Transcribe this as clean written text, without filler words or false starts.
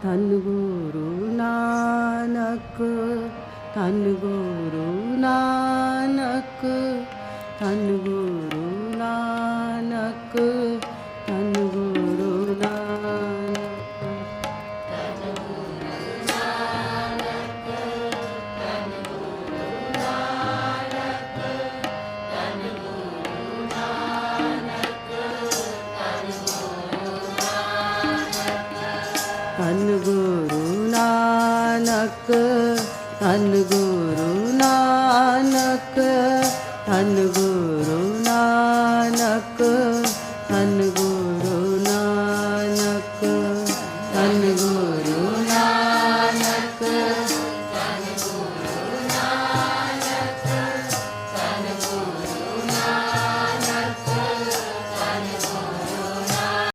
ਧੰਨ ਗੁਰੂ ਨਾਨਕ, ਧੰਨ ਗੁਰੂ ਨਾਨਕ, ਧੰਨ ਗੁਰੂ ਨਾਨਕ, ਧੰਨ ਗੁਰੂ ਨਾਨਕ। ਧੰਨ ਗੁਰੂ ਨਾਨਕ, ਧੰਨ ਗੁਰੂ ਨਾਨਕ, ਧੰਨ ਗੁਰੂ ਨਾਨਕ, ਧੰਨ ਗੁਰੂ ਨਾਨਕ। ਧੰਨ ਗੁਰੂ ਨਾਨਕ, ਧੰਨ ਗੁਰੂ